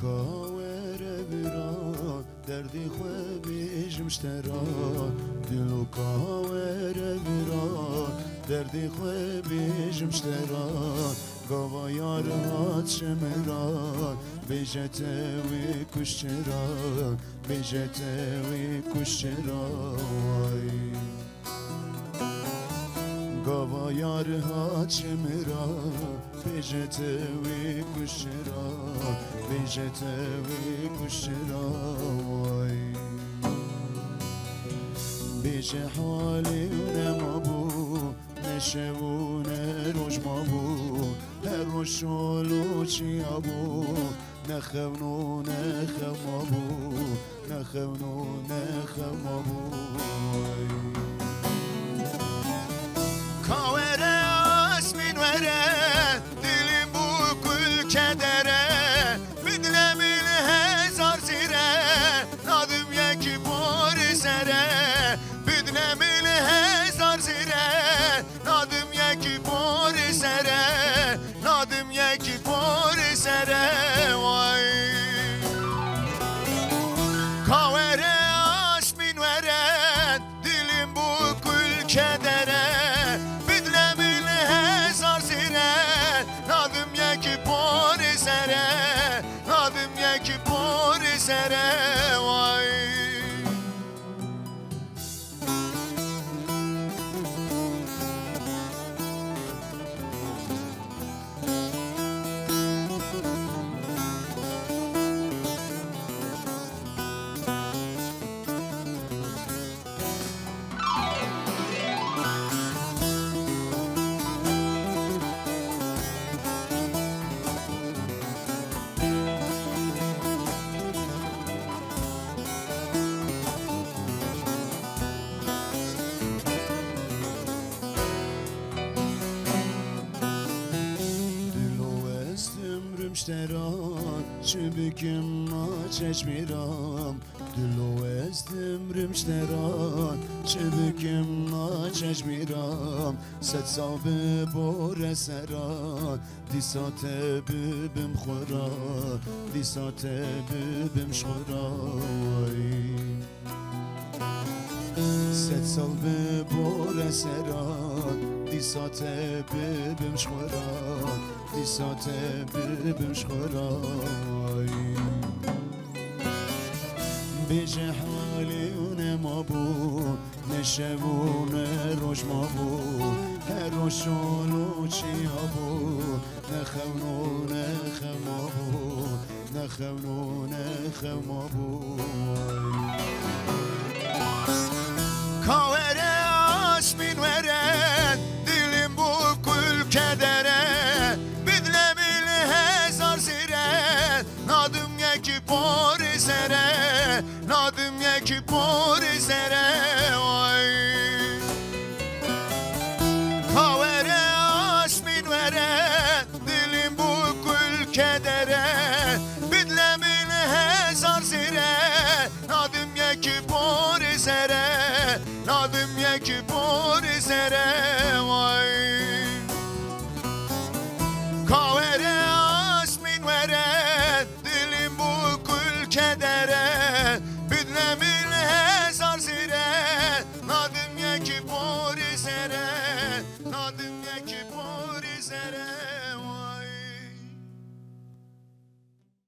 کاوره برا دردی خواه بیجمشترا دلو کاوره برا دردی خواه بیجمشترا گاوا یار هات شمرا بیجته وی کشترا بیجته وی کشترا گاوا یار هات شمرا بیجته وی کشترا بیجته وی کشترا بیجه حالی نمابو نشون روش مابو هر روش شلو چی ابو نخونو نخمابو نخونو نخمابو کاوره اسمین وره دلیم بو کل کدره بدلم هزار زیره نادم یکی بار سره بدلم هزار زیره نادم یکی بار سره نادم یکی بار سره وای کاوره اسمین وره دلیم بو کل کدره بدلم هزار زیره نادم یکی بار سره نادم یکی بار سره وای رمشتران چه بگم ما چشمیرم دلو ازدم رمشتران چه بگم ما چشمیرم ست سابه بار سران دیسات ببم خورا دیسات ببم شورای ست سال به بار سران دیسات ببم شورا دیسات ببم شورای بیجه حالی ما بو نشون روش ما بو هر روشونو چی بو نخونو نخما بو نخونو نخما بو کاوره اسمین وره دلیم بو کل کدره بدلم هزار زیره نادم یکی بار سره نادم یکی بار سره وای کاوره اسمین وره دلیم بو کل کدره بدلم هزار زیره نادم یکی بار سره نادم یکی بار سره وای کاوره